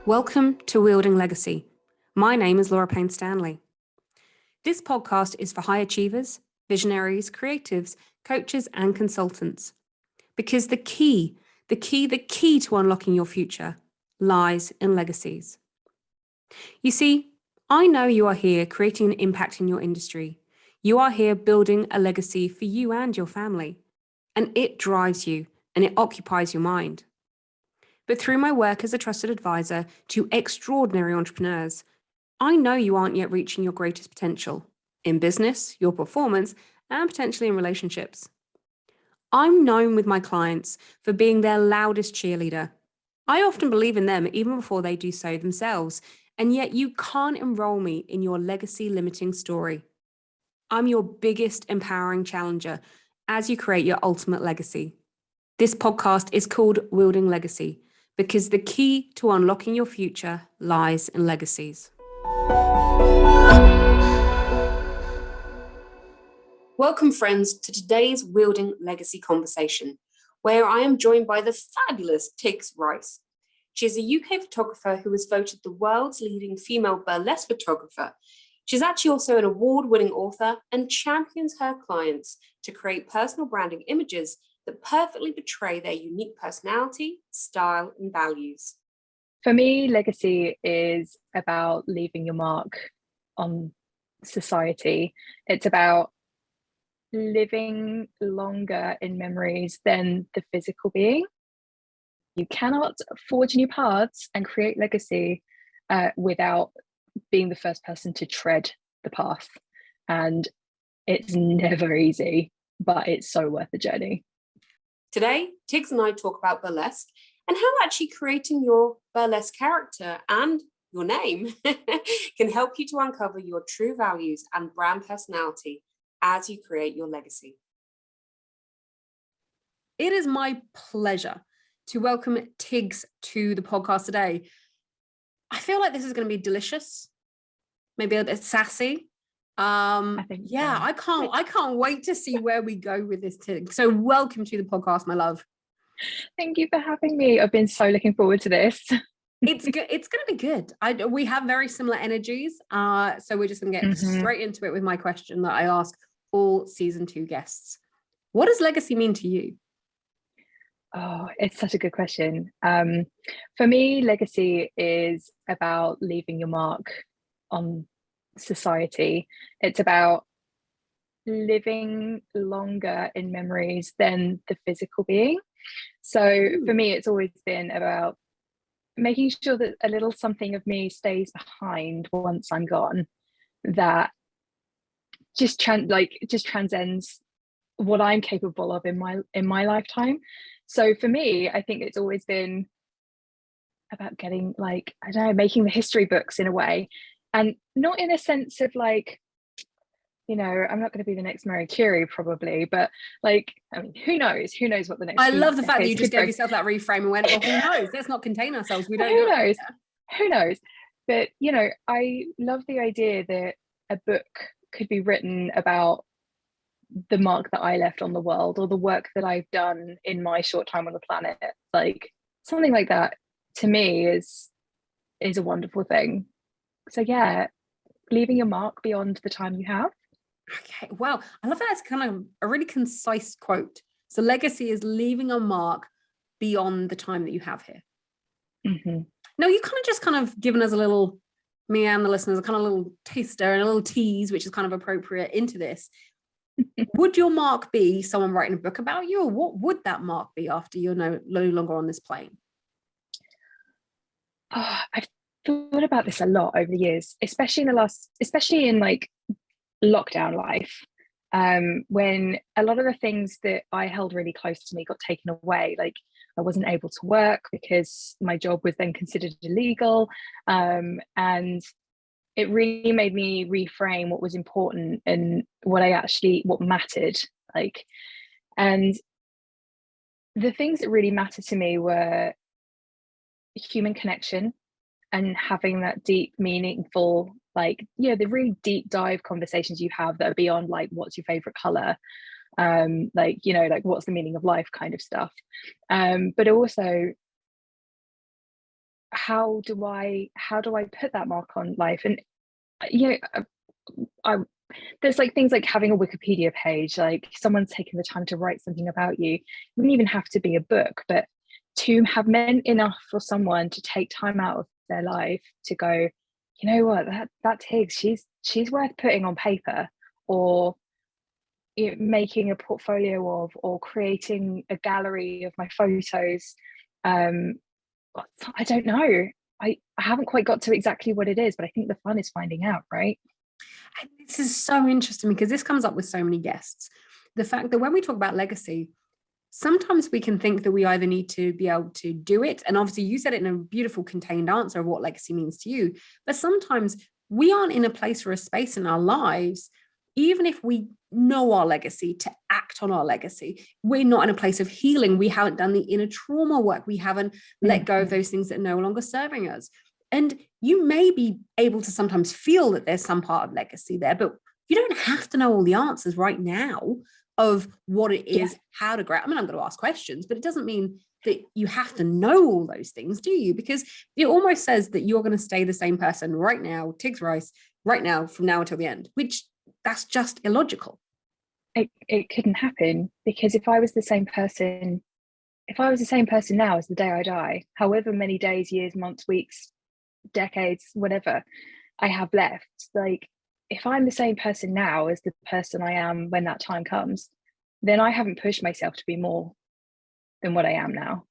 Welcome to Wielding Legacy. My name is Laura Payne-Stanley. This podcast is for high achievers, visionaries, creatives, coaches, and consultants. Because the key to unlocking your future lies in legacies. You see, I know you are here creating an impact in your industry. You are here building a legacy for you and your family. And it drives you and it occupies your mind. But through my work as a trusted advisor to extraordinary entrepreneurs, I know you aren't yet reaching your greatest potential in business, your performance, and potentially in relationships. I'm known with my clients for being their loudest cheerleader. I often believe in them even before they do so themselves, and yet you can't enroll me in your legacy limiting story. I'm your biggest empowering challenger as you create your ultimate legacy. This podcast is called Wielding Legacy, because the key to unlocking your future lies in legacies. Welcome, friends, to today's Wielding Legacy conversation, where I am joined by the fabulous Tigz Rice. She is a UK photographer who was voted the world's leading female burlesque photographer. She's actually also an award-winning author and champions her clients to create personal branding images that perfectly portray their unique personality, style, and values. For me, legacy is about leaving your mark on society. It's about living longer in memories than the physical being. You cannot forge new paths and create legacy without being the first person to tread the path. And it's never easy, but it's so worth the journey. Today, Tigz and I talk about burlesque and how actually creating your burlesque character and your name can help you to uncover your true values and brand personality as you create your legacy. It is my pleasure to welcome Tigz to the podcast today. I feel like this is going to be delicious, maybe a bit sassy. I think so. I can't wait to see where we go with this, Tigz. So welcome to the podcast, my love. Thank you for having me. I've been so looking forward to this. It's good. It's going to be good. We have very similar energies. So we're just going to get straight into it with my question that I ask all season 2 guests. What does legacy mean to you? Oh, it's such a good question. For me, legacy is about leaving your mark on society. It's about living longer in memories than the physical being. So for me, it's always been about making sure that a little something of me stays behind once I'm gone, that just transcends what I'm capable of in my lifetime. So for me, I think it's always been about getting making the history books in a way, and not in a sense of I'm not going to be the next Marie Curie probably, but who knows what the next. I love the fact that you just gave yourself that reframe and went, well, who knows? Let's not contain ourselves. We don't know. Who knows? But I love the idea that a book could be written about the mark that I left on the world, or the work that I've done in my short time on the planet. Something like that to me is a wonderful thing. So yeah, leaving your mark beyond the time you have. Okay, wow. I love that. It's kind of a really concise quote. So legacy is leaving a mark beyond the time that you have here. Now, you kind of given us a little, me and the listeners, a kind of little taster and a little tease, which is kind of appropriate into this. Would your mark be someone writing a book about you, or what would that mark be after you're no longer on this plane? Oh, I've thought about this a lot over the years, especially in lockdown life, when a lot of the things that I held really close to me got taken away. I wasn't able to work because my job was then considered illegal, and it really made me reframe what was important and what mattered. And the things that really mattered to me were human connection and having that deep, meaningful, the really deep dive conversations you have that are beyond what's your favorite color, what's the meaning of life kind of stuff. But also how do I put that mark on life? And you know, I there's like things like having a Wikipedia page, like someone's taken the time to write something about you. It wouldn't even have to be a book, but to have meant enough for someone to take time out of their life to go, you know what, that Tiggs, she's worth putting on paper, or making a portfolio of, or creating a gallery of my photos. I don't know. I haven't quite got to exactly what it is, but I think the fun is finding out, right? And this is so interesting because this comes up with so many guests. The fact that when we talk about legacy, sometimes we can think that we either need to be able to do it. And obviously you said it in a beautiful contained answer of what legacy means to you. But sometimes we aren't in a place or a space in our lives, even if we know our legacy, to act on our legacy. We're not in a place of healing. We haven't done the inner trauma work. We haven't let go of those things that are no longer serving us. And you may be able to sometimes feel that there's some part of legacy there, but you don't have to know all the answers right now of what it is, how to grow. I mean, I'm going to ask questions, but it doesn't mean that you have to know all those things, do you? Because it almost says that you're going to stay the same person right now, Tigz Rice, right now, from now until the end, which that's just illogical. It couldn't happen, because if I was the same person now as the day I die, however many days, years, months, weeks, decades, whatever I have left, like, if I'm the same person now as the person I am when that time comes, then I haven't pushed myself to be more than what I am now.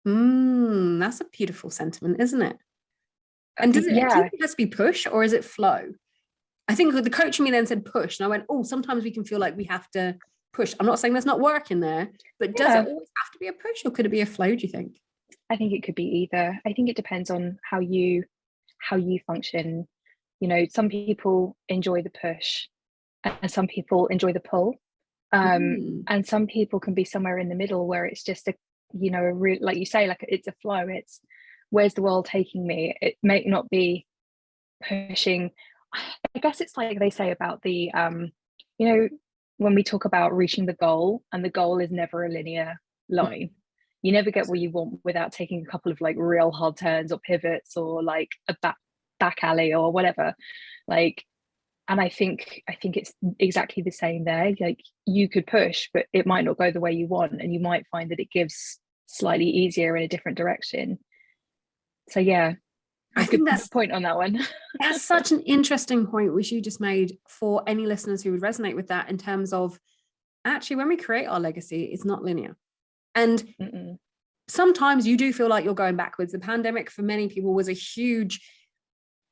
That's a beautiful sentiment, isn't it? And do you think it has to be push, or is it flow? I think the coach in me then said push, and I went, oh, sometimes we can feel like we have to push. I'm not saying there's not work in there, but does it always have to be a push, or could it be a flow, do you think? I think it could be either. I think it depends on how you function. You know, some people enjoy the push and some people enjoy the pull. And some people can be somewhere in the middle where it's just like you say, like it's a flow. It's, where's the world taking me? It may not be pushing. I guess it's like they say about the, when we talk about reaching the goal, and the goal is never a linear line. You never get what you want without taking a couple of like real hard turns or pivots, or like a back alley or whatever. Like, and I think it's exactly the same there. Like, you could push, but it might not go the way you want, and you might find that it gives slightly easier in a different direction. So yeah, I think that's a point on that one. That's such an interesting point which you just made, for any listeners who would resonate with that, in terms of, actually, when we create our legacy, it's not linear. And sometimes you do feel like you're going backwards. The pandemic for many people was a huge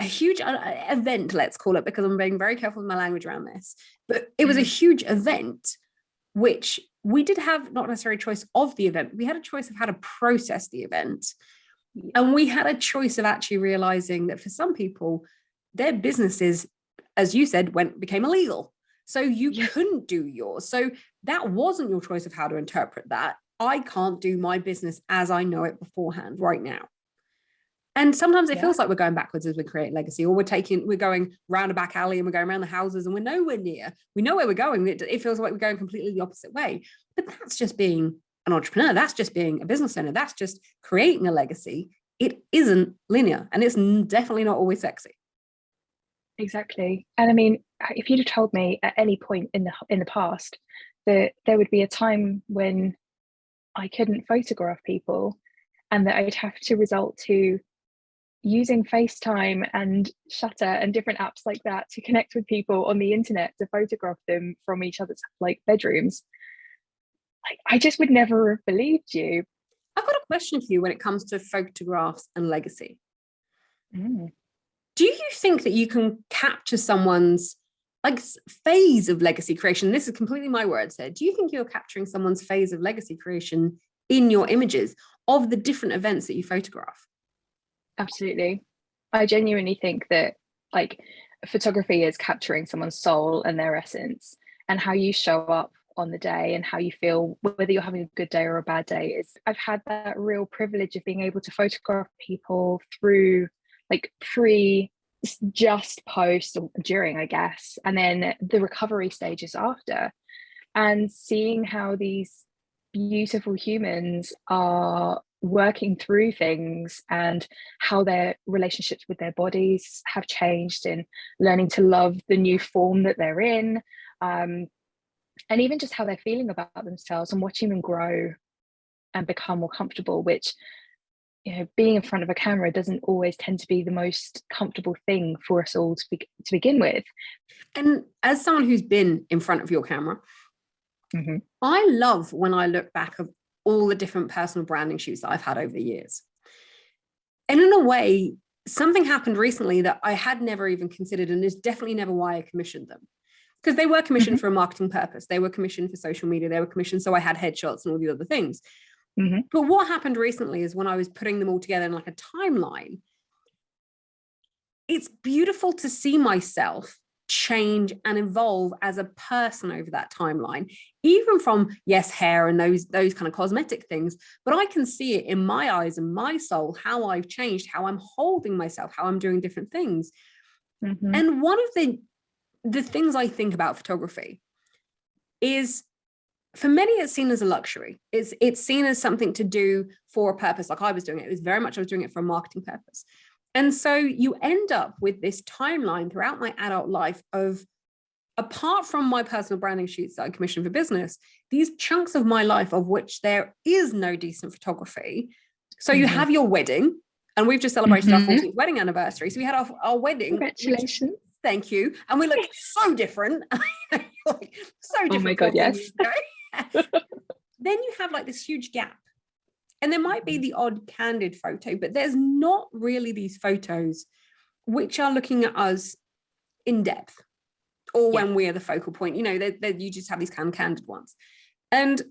event, let's call it, because I'm being very careful with my language around this. But it was a huge event, which we did have not necessarily a choice of the event. We had a choice of how to process the event. And we had a choice of actually realizing that for some people, their businesses, as you said, became illegal. So you couldn't do yours. So that wasn't your choice of how to interpret that. I can't do my business as I know it beforehand right now. And sometimes it feels like we're going backwards as we create legacy, or we're going round a back alley and we're going around the houses and we're nowhere near. We know where we're going. It feels like we're going completely the opposite way. But that's just being an entrepreneur. That's just being a business owner. That's just creating a legacy. It isn't linear, and it's definitely not always sexy. Exactly. And I mean, if you'd have told me at any point in the past that there would be a time when I couldn't photograph people, and that I'd have to resort to using FaceTime and Shutter and different apps like that to connect with people on the internet to photograph them from each other's like bedrooms, like, I just would never have believed you. I've got a question for you when it comes to photographs and legacy. Do you think that you can capture someone's like phase of legacy creation? This is completely my words here. Do you think you're capturing someone's phase of legacy creation in your images of the different events that you photograph? Absolutely. I genuinely think that, like, photography is capturing someone's soul and their essence, and how you show up on the day and how you feel, whether you're having a good day or a bad day. I've had that real privilege of being able to photograph people through like just post, or during, I guess, and then the recovery stages after, and seeing how these beautiful humans are working through things and how their relationships with their bodies have changed, and learning to love the new form that they're in, and even just how they're feeling about themselves, and watching them grow and become more comfortable, which, being in front of a camera doesn't always tend to be the most comfortable thing for us all to begin with. And as someone who's been in front of your camera, I love when I look back of all the different personal branding shoots that I've had over the years. And in a way, something happened recently that I had never even considered, and is definitely never why I commissioned them. Because they were commissioned for a marketing purpose. They were commissioned for social media. They were commissioned so I had headshots and all the other things. But what happened recently is when I was putting them all together in like a timeline, it's beautiful to see myself change and evolve as a person over that timeline, even from, yes, hair and those kind of cosmetic things, but I can see it in my eyes and my soul, how I've changed, how I'm holding myself, how I'm doing different things. And one of the things I think about photography is, for many, it's seen as a luxury. It's seen as something to do for a purpose. Like I was doing it. It was very much, I was doing it for a marketing purpose. And so you end up with this timeline throughout my adult life of, apart from my personal branding shoots that I commission for business, these chunks of my life of which there is no decent photography. So you have your wedding, and we've just celebrated our 14th wedding anniversary. So we had our wedding. Congratulations. Thank you. And we look so different. Like, so different. Oh my God, yes. Then you have like this huge gap. And there might be the odd candid photo, but there's not really these photos which are looking at us in depth, or when we're the focal point. You just have these kind of candid ones. And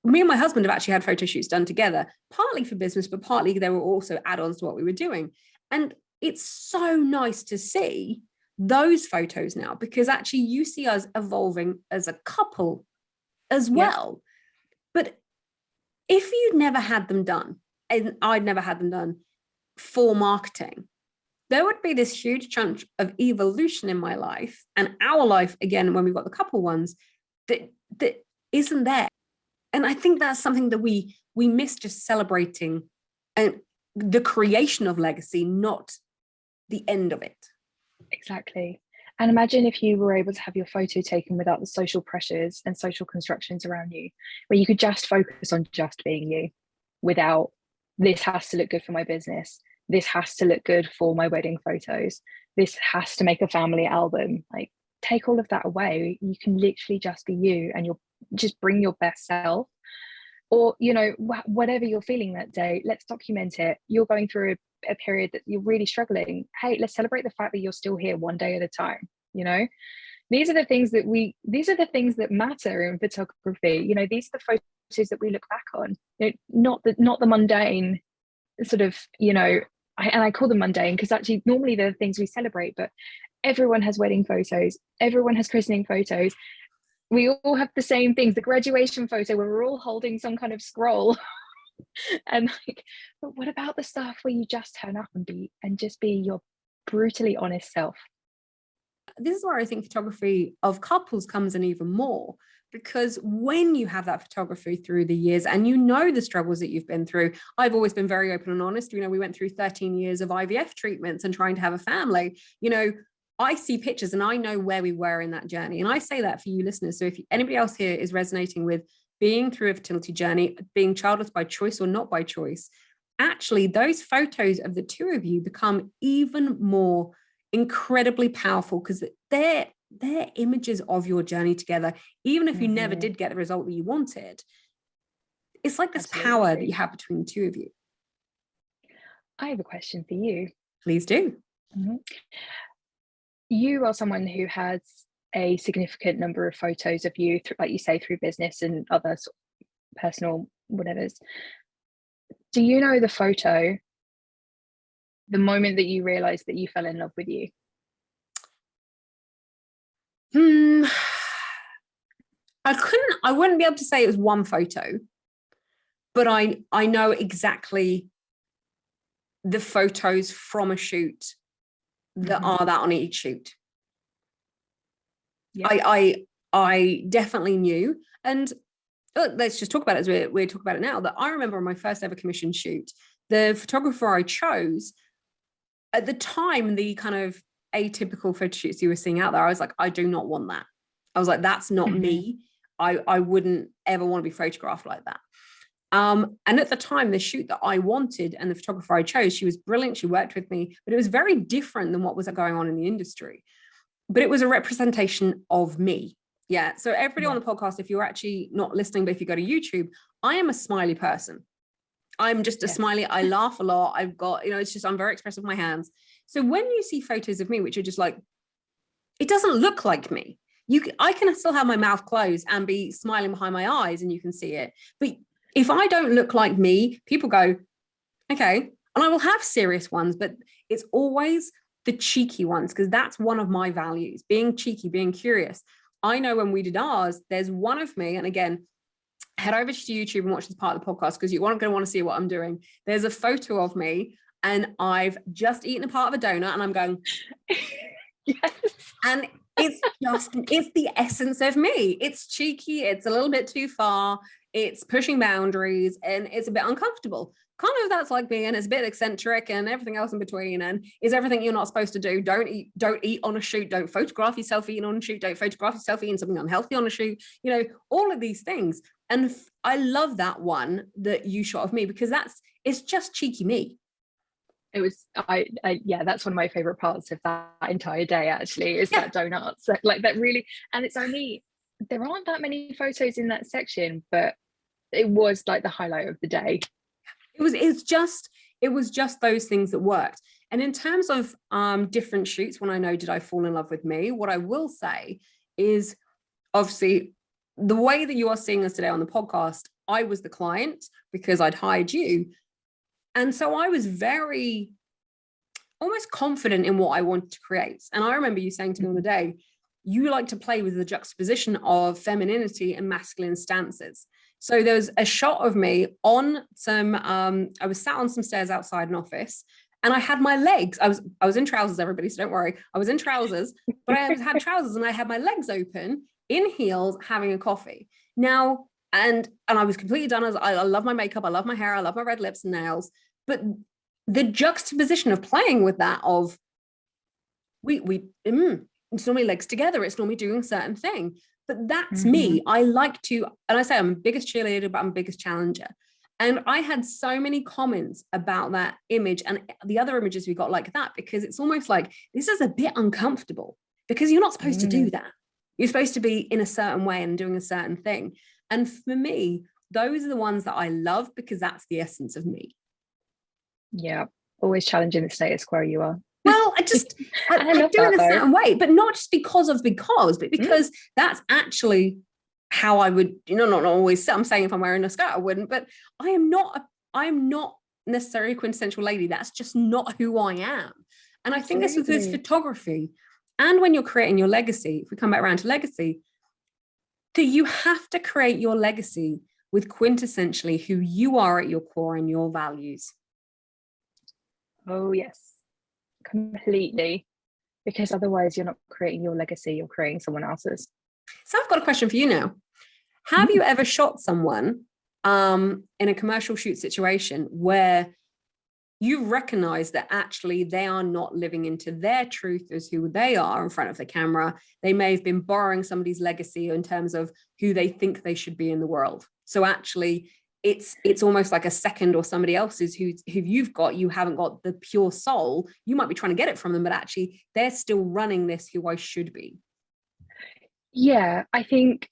me and my husband have actually had photo shoots done together, partly for business, but partly they were also add-ons to what we were doing. And it's so nice to see those photos now, because actually you see us evolving as a couple as well. But if you'd never had them done, and I'd never had them done for marketing, there would be this huge chunk of evolution in my life and our life, again, when we've got the couple ones, that isn't there. And I think that's something that we miss, just celebrating and the creation of legacy, not the end of it. Exactly. And imagine if you were able to have your photo taken without the social pressures and social constructions around you, where you could just focus on just being you, without, this has to look good for my business, this has to look good for my wedding photos, this has to make a family album. Like, take all of that away. You can literally just be you, and you'll just bring your best self. Or, whatever you're feeling that day, let's document it. You're going through a period that you're really struggling. Hey, let's celebrate the fact that you're still here one day at a time. These are the things that matter in photography. These are the photos that we look back on, not the mundane sort of, I call them mundane because actually normally they're the things we celebrate, but everyone has wedding photos, everyone has christening photos. We all have the same things, the graduation photo where we're all holding some kind of scroll. And but what about the stuff where you just turn up and just be your brutally honest self? This is where I think photography of couples comes in even more, because when you have that photography through the years and the struggles that you've been through, I've always been very open and honest. We went through 13 years of IVF treatments and trying to have a family. I see pictures and I know where we were in that journey. And I say that for you listeners. So if anybody else here is resonating with being through a fertility journey, being childless by choice or not by choice, actually those photos of the two of you become even more incredibly powerful, because they're images of your journey together. Even if you never did get the result that you wanted, it's like this power that you have between the two of you. I have a question for you. Please do. You are someone who has a significant number of photos of you, like you say, through business and other sort of personal whatevers. Do you know the photo, the moment that you realized that you fell in love with you? I wouldn't be able to say it was one photo, but I know exactly the photos from a shoot that are that on each shoot. I definitely knew. And let's just talk about it as we're talking about it now, that I remember on my first ever commission shoot, the photographer I chose, at the time, the kind of atypical photo shoots you were seeing out there, I was like, I do not want that. I was like, that's not me. I wouldn't ever want to be photographed like that. And at the time, the shoot that I wanted and the photographer I chose, she was brilliant. She worked with me, but it was very different than what was going on in the industry. But it was a representation of me. Yeah. So everybody on the podcast, if you're actually not listening, but if you go to YouTube, I am a smiley person. I'm just a smiley. I laugh a lot. I've got, it's just, I'm very expressive with my hands. So when you see photos of me, which are just like, it doesn't look like me. I can still have my mouth closed and be smiling behind my eyes and you can see it. But if I don't look like me, people go, okay. And I will have serious ones, but it's always the cheeky ones, because that's one of my values, being cheeky, being curious. I know when we did ours, there's one of me, and again, head over to YouTube and watch this part of the podcast because you're going to want to see what I'm doing. There's a photo of me and I've just eaten a part of a donut and I'm going, yes. And it's the essence of me. It's cheeky. It's a little bit too far. It's pushing boundaries and it's a bit uncomfortable. Kind of that's like me, and it's a bit eccentric and everything else in between, and is everything you're not supposed to do. Don't eat on a shoot. Don't photograph yourself eating on a shoot. Don't photograph yourself eating something unhealthy on a shoot. All of these things. And I love that one that you shot of me, because it's just cheeky me. It was, that's one of my favorite parts of that entire day, actually, is that donut. So, like, that really, and it's only, there aren't that many photos in that section, but it was like the highlight of the day. It was just those things that worked. And in terms of different shoots, when I know, did I fall in love with me? What I will say is, obviously, the way that you are seeing us today on the podcast, I was the client because I'd hired you. And so I was very almost confident in what I wanted to create. And I remember you saying to me on the day, you like to play with the juxtaposition of femininity and masculine stances. So there's a shot of me on some, I was sat on some stairs outside an office and I had my legs, I was in trousers, everybody, so don't worry. I was in trousers, but I had trousers and I had my legs open in heels having a coffee. Now, and I was completely done. I love my makeup. I love my hair. I love my red lips and nails. But the juxtaposition of playing with that of it's normally legs together. It's normally doing a certain thing. But that's me. I like to, and I say I'm the biggest cheerleader, but I'm the biggest challenger. And I had so many comments about that image and the other images we got like that, because it's almost like this is a bit uncomfortable because you're not supposed to do that. You're supposed to be in a certain way and doing a certain thing. And for me, those are the ones that I love because that's the essence of me. Yeah. Always challenging the status quo you are. Well, I do it in a certain way, but not just but because that's actually how I would, not always. I'm saying if I'm wearing a skirt, I wouldn't, but I'm not necessarily a quintessential lady. That's just not who I am. And I think this with photography and when you're creating your legacy, if we come back around to legacy, that you have to create your legacy with quintessentially who you are at your core and your values. Oh, yes. Completely, because otherwise you're not creating your legacy, you're creating someone else's. So I've got a question for you now. Have you ever shot someone in a commercial shoot situation where you recognize that actually they are not living into their truth as who they are in front of the camera? They may have been borrowing somebody's legacy in terms of who they think they should be in the world. So actually it's almost like a second or somebody else's who you haven't got the pure soul. You might be trying to get it from them, but actually they're still running this who I should be. Yeah, I think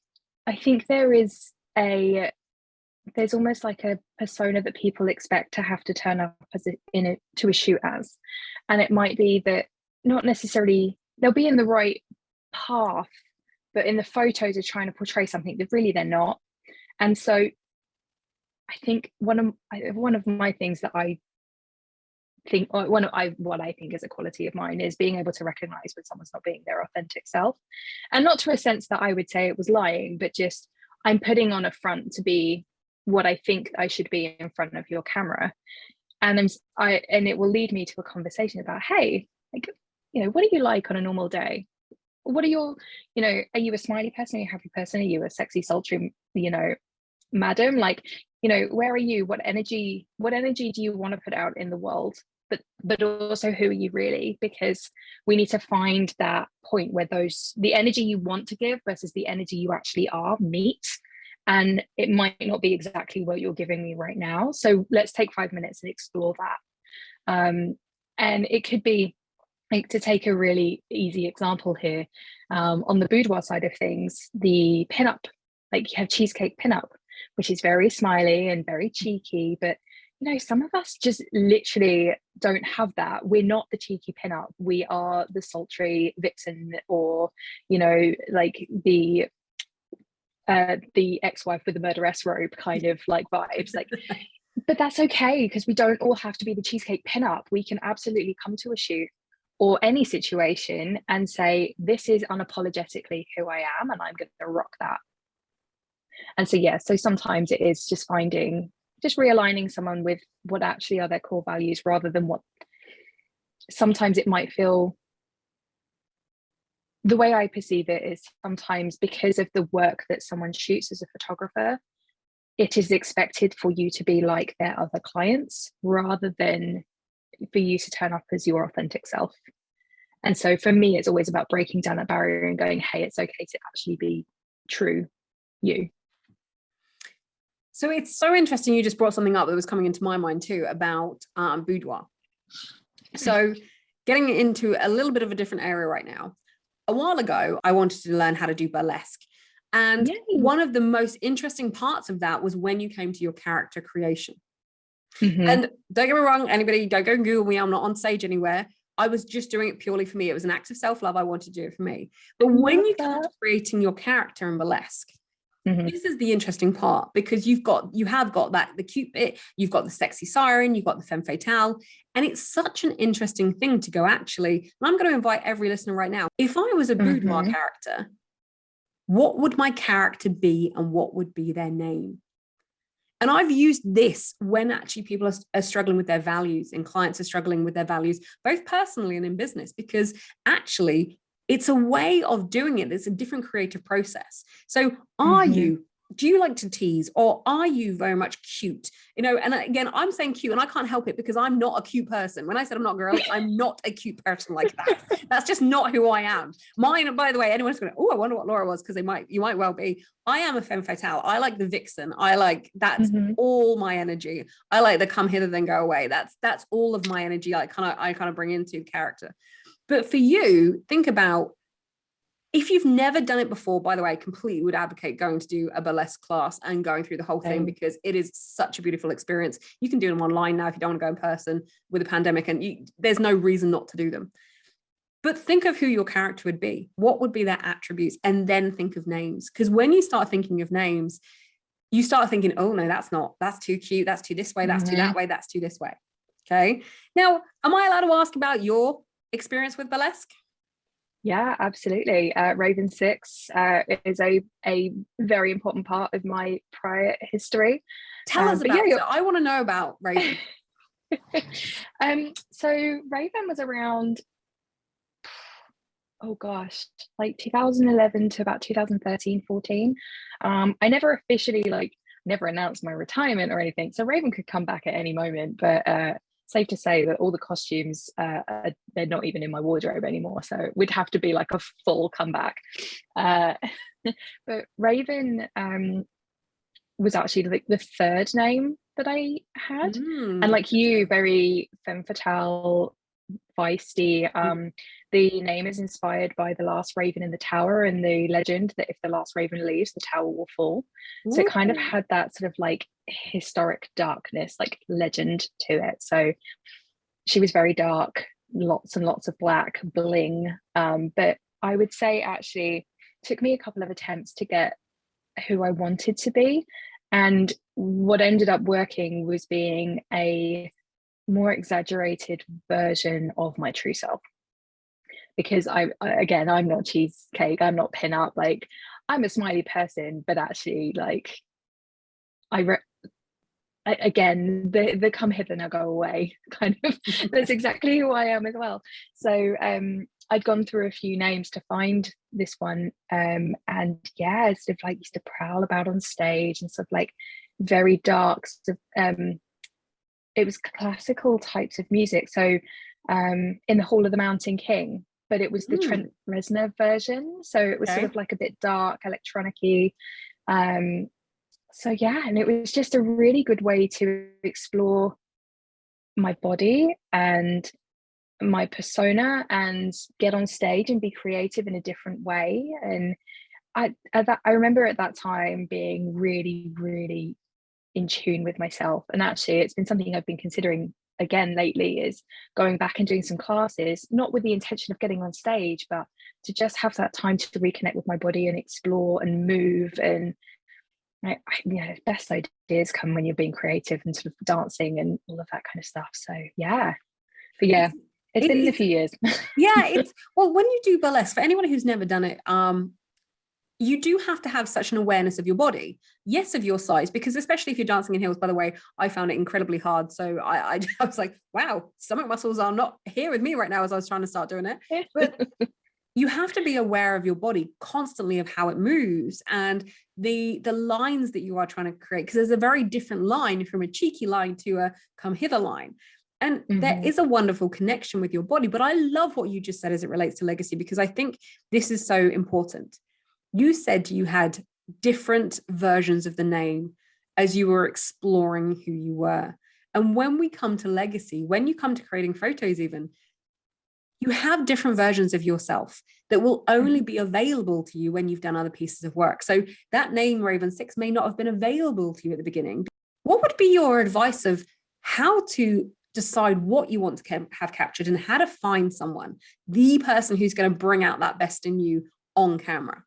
there's almost like a persona that people expect to have to turn up to a shoot as, and it might be that not necessarily they'll be in the right path, but in the photos are trying to portray something that really they're not. And so I think one of my things that I think, or what I think is a quality of mine, is being able to recognize when someone's not being their authentic self, and not to a sense that I would say it was lying, but just I'm putting on a front to be what I think I should be in front of your camera, and it will lead me to a conversation about, hey, like, what do you like on a normal day? What are your, are you a smiley person? Are you a happy person? Are you a sexy, sultry, madam, like, where are you? What energy do you want to put out in the world? But also, who are you really? Because we need to find that point where the energy you want to give versus the energy you actually are meet. And it might not be exactly what you're giving me right now. So let's take 5 minutes and explore that. And it could be, like, to take a really easy example here, on the boudoir side of things, the pinup, like you have cheesecake pinup, which is very smiley and very cheeky, but some of us just literally don't have that. We're not the cheeky pinup. We are the sultry vixen, or like the ex-wife with the murderess robe kind of like vibes. Like, but that's okay, because we don't all have to be the cheesecake pinup. We can absolutely come to a shoot or any situation and say, this is unapologetically who I am, and I'm going to rock that. And so sometimes it is just realigning someone with what actually are their core values, rather than what sometimes it might feel. The way I perceive it is, sometimes because of the work that someone shoots as a photographer, it is expected for you to be like their other clients, rather than for you to turn up as your authentic self. And so for me, it's always about breaking down that barrier and going, hey, it's okay to actually be true you. So it's so interesting. You just brought something up that was coming into my mind too, about boudoir. So getting into a little bit of a different area right now. A while ago, I wanted to learn how to do burlesque. And one of the most interesting parts of that was when you came to your character creation. Mm-hmm. And don't get me wrong, anybody, don't go and Google me. I'm not on stage anywhere. I was just doing it purely for me. It was an act of self-love. I wanted to do it for me. But when you come to creating your character in burlesque, this is the interesting part, because you have got that, the cute bit, you've got the sexy siren, you've got the femme fatale, and it's such an interesting thing to go, actually, and I'm going to invite every listener right now, if I was a boudoir character, what would my character be and what would be their name? And I've used this when actually people are struggling with their values, and clients are struggling with their values, both personally and in business, because actually it's a way of doing it. It's a different creative process. So do you like to tease, or are you very much cute? And again, I'm saying cute, and I can't help it because I'm not a cute person. When I said I'm not girly, I'm not a cute person like that. That's just not who I am. Mine, by the way, anyone's going, oh, I wonder what Laura was, because you might well be. I am a femme fatale. I like the vixen. I like, that's all my energy. I like the come hither then go away. That's all of my energy. I kind of bring into character. But for you, think about, if you've never done it before, by the way, I completely would advocate going to do a burlesque class and going through the whole thing, because it is such a beautiful experience. You can do them online now if you don't want to go in person with the pandemic, and there's no reason not to do them. But think of who your character would be. What would be their attributes? And then think of names. Because when you start thinking of names, you start thinking, oh no, that's too cute. That's too this way. That's too that way. That's too this way. Okay. Now, am I allowed to ask about your experience with burlesque? Yeah, absolutely. Raven 6 is a very important part of my prior history. Tell us about it. I want to know about Raven. So Raven was around, oh gosh, like 2011 to about 2013, 14. I never officially never announced my retirement or anything. So Raven could come back at any moment, but safe to say that all the costumes, they're not even in my wardrobe anymore. So it would have to be like a full comeback. But Raven was actually like the third name that I had. And like you, very femme fatale, feisty. The name is inspired by the last raven in the tower, and the legend that if the last raven leaves, the tower will fall. So it kind of had that sort of like historic darkness, like legend to it. So she was very dark, lots and lots of black bling. But I would say actually took me a couple of attempts to get who I wanted to be. And what ended up working was being a more exaggerated version of my true self. Because I'm not cheesecake, I'm not pin up, like I'm a smiley person, but actually like again, the come hither now go away kind of, that's exactly who I am as well. So I'd gone through a few names to find this one. And yeah, sort of like used to prowl about on stage and sort of like very dark sort of, it was classical types of music. So in the Hall of the Mountain King, but it was the Trent Reznor version. So it was sort of like a bit dark, electronic-y. So yeah, and it was just a really good way to explore my body and my persona and get on stage and be creative in a different way. And I remember at that time being really, really in tune with myself. And actually, it's been something I've been considering again lately, is going back and doing some classes, not with the intention of getting on stage, but to just have that time to reconnect with my body and explore and move. And yeah, best ideas come when you're being creative and sort of dancing and all of that kind of stuff. So yeah, but yeah, it's been a few years. Yeah, it's well, when you do burlesque, for anyone who's never done it, you do have to have such an awareness of your body, yes, of your size, because especially if you're dancing in heels, by the way, I found it incredibly hard. So I was like, wow, stomach muscles are not here with me right now as I was trying to start doing it. But you have to be aware of your body constantly, of how it moves and the lines that you are trying to create, because there's a very different line from a cheeky line to a come hither line. And there is a wonderful connection with your body. But I love what you just said as it relates to legacy, because I think this is so important. You said you had different versions of the name as you were exploring who you were. And when we come to legacy, when you come to creating photos even, you have different versions of yourself that will only be available to you when you've done other pieces of work. So that name Raven 6 may not have been available to you at the beginning. What would be your advice of how to decide what you want to have captured and how to find someone, the person who's going to bring out that best in you on camera?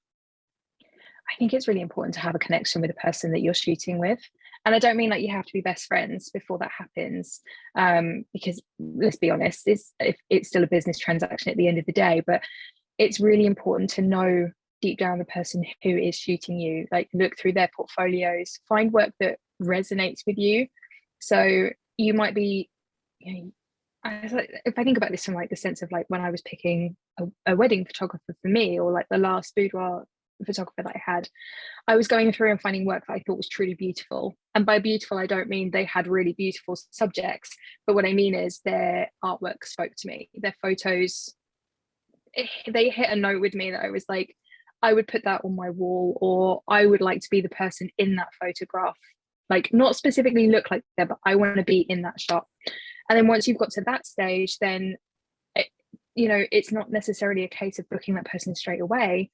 I think it's really important to have a connection with the person that you're shooting with. And I don't mean like you have to be best friends before that happens, because let's be honest, it's still a business transaction at the end of the day. But it's really important to know deep down the person who is shooting you, like look through their portfolios, find work that resonates with you. So you might be, if I think about this from like the sense of like when I was picking a wedding photographer for me, or like the last boudoir photographer that I had, I was going through and finding work that I thought was truly beautiful. And by beautiful, I don't mean they had really beautiful subjects, but what I mean is their artwork spoke to me. Their photos, they hit a note with me that I was like, I would put that on my wall, or I would like to be the person in that photograph. Like not specifically look like them, but I want to be in that shot. And then once you've got to that stage, then it's not necessarily a case of booking that person straight away.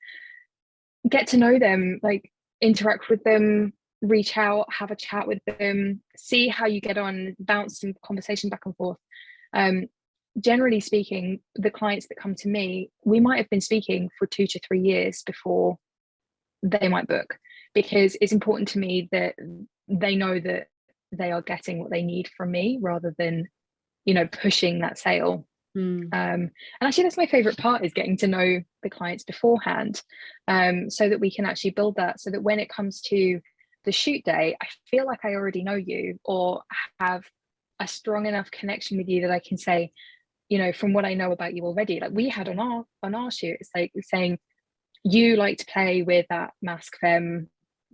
Get to know them, like interact with them, reach out, have a chat with them, see how you get on, bounce some conversation back and forth. Generally speaking, the clients that come to me, we might have been speaking for 2 to 3 years before they might book, because it's important to me that they know that they are getting what they need from me rather than, pushing that sale. And actually that's my favorite part, is getting to know the clients beforehand, so that we can actually build that, so that when it comes to the shoot day, I feel like I already know you, or have a strong enough connection with you that I can say, from what I know about you already, like we had on our shoot, it's like saying you like to play with that masc femme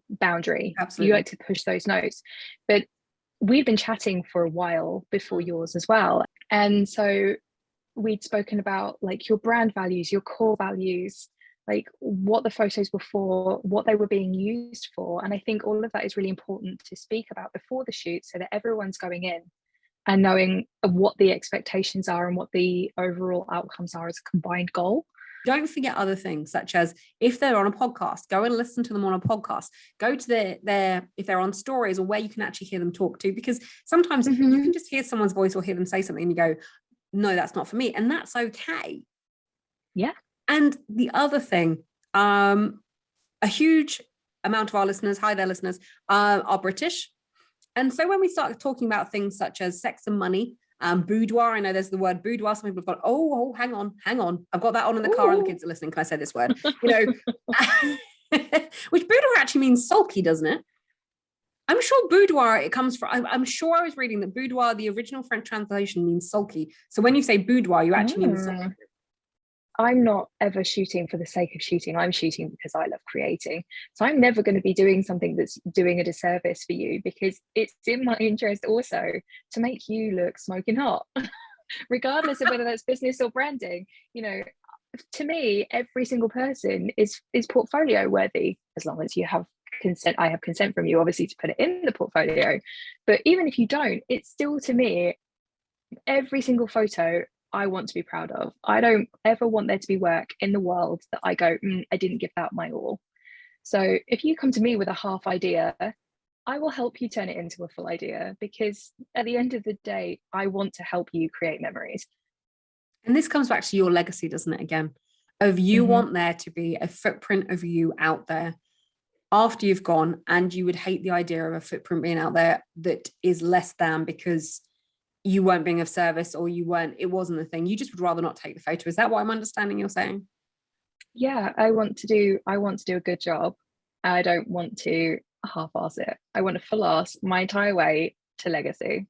boundary. Absolutely. You like to push those notes, but we've been chatting for a while before yours as well. And so we'd spoken about like your brand values, your core values, like what the photos were for, what they were being used for. And I think all of that is really important to speak about before the shoot, so that everyone's going in and knowing what the expectations are and what the overall outcomes are as a combined goal. Don't forget other things, such as if they're on a podcast, go and listen to them on a podcast. Go to their if they're on stories, or where you can actually hear them talk to, because sometimes you can just hear someone's voice or hear them say something and you go, no, that's not for me. And that's okay. Yeah. And the other thing, a huge amount of our listeners, hi there listeners, are British. And so when we start talking about things such as sex and money, boudoir, I know there's the word boudoir. Some people have gone, oh, hang on. I've got that on in the car and the kids are listening. Can I say this word? Which boudoir actually means sulky, doesn't it? I'm sure boudoir, it comes from, I'm sure I was reading that boudoir, the original French translation means sulky. So when you say boudoir, you actually mean sulky. I'm not ever shooting for the sake of shooting. I'm shooting because I love creating. So I'm never going to be doing something that's doing a disservice for you, because it's in my interest also to make you look smoking hot, regardless of whether that's business or branding. You know, to me, every single person is portfolio worthy, as long as you have consent. I have consent from you, obviously, to put it in the portfolio. But even if you don't, it's still, to me, every single photo I want to be proud of. I don't ever want there to be work in the world that I go, I didn't give that my all. So if you come to me with a half idea, I will help you turn it into a full idea, because at the end of the day, I want to help you create memories. And this comes back to your legacy, doesn't it? Again, of you want there to be a footprint of you out there after you've gone, and you would hate the idea of a footprint being out there that is less than because you weren't being of service, or it wasn't the thing. You just would rather not take the photo. Is that what I'm understanding you're saying? Yeah, I want to do a good job. I don't want to half-ass it. I want to full-ass my entire way to legacy.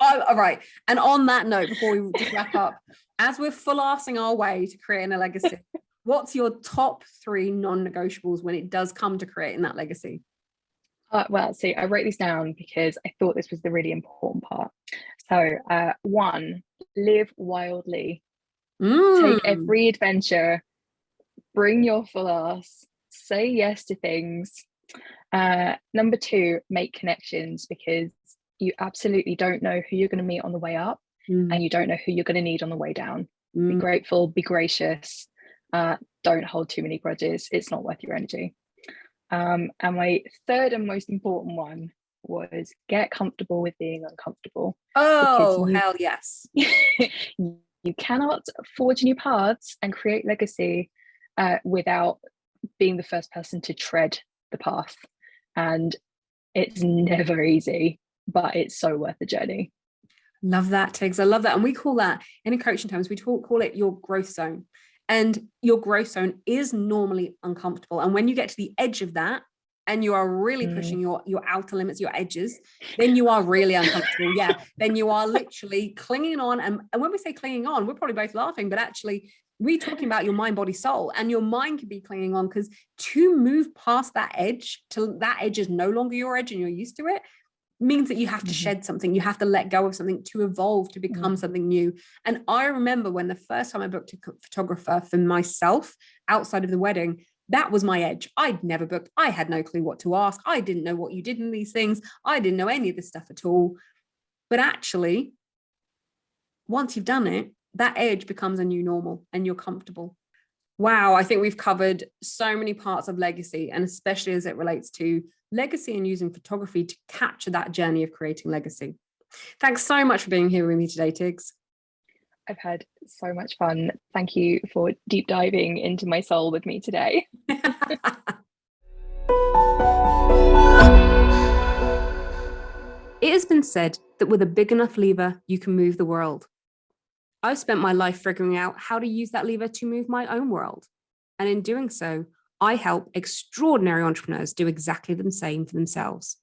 All right. And on that note, before we just wrap up, as we're full-assing our way to creating a legacy, what's your top 3 non-negotiables when it does come to creating that legacy? Well, see, I wrote these down because I thought this was the really important part. So, 1, live wildly. Take every adventure. Bring your full ass. Say yes to things. Number 2, make connections, because you absolutely don't know who you're going to meet on the way up, and you don't know who you're going to need on the way down. Be grateful, be gracious. Don't hold too many grudges. It's not worth your energy. And my 3rd and most important one was get comfortable with being uncomfortable. Oh, hell yes. You cannot forge new paths and create legacy without being the first person to tread the path. And it's never easy, but it's so worth the journey. Love that, Tiggs. I love that. And we call that, in coaching terms, we call it your growth zone. And your growth zone is normally uncomfortable. And when you get to the edge of that, and you are really pushing your outer limits, your edges, then you are really uncomfortable. Yeah. Then you are literally clinging on. And when we say clinging on, we're probably both laughing, but actually we're talking about your mind, body, soul. And your mind could be clinging on, because to move past that edge, till that edge is no longer your edge and you're used to it, means that you have to shed something. You have to let go of something to evolve, to become something new. And I remember when the first time I booked a photographer for myself outside of the wedding, that was my edge. I'd never booked. I had no clue what to ask. I didn't know what you did in these things. I didn't know any of this stuff at all. But actually, once you've done it, that edge becomes a new normal and you're comfortable. Wow, I think we've covered so many parts of legacy, and especially as it relates to legacy and using photography to capture that journey of creating legacy. Thanks so much for being here with me today, Tiggs. I've had so much fun. Thank you for deep diving into my soul with me today. It has been said that with a big enough lever, you can move the world. I've spent my life figuring out how to use that lever to move my own world. And in doing so, I help extraordinary entrepreneurs do exactly the same for themselves.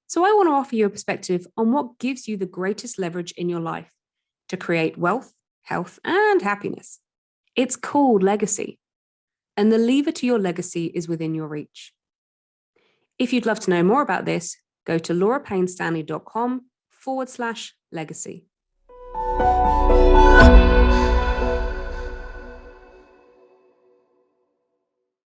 So I want to offer you a perspective on what gives you the greatest leverage in your life to create wealth, health, and happiness. It's called legacy. And the lever to your legacy is within your reach. If you'd love to know more about this, go to laurapaynestanley.com/legacy.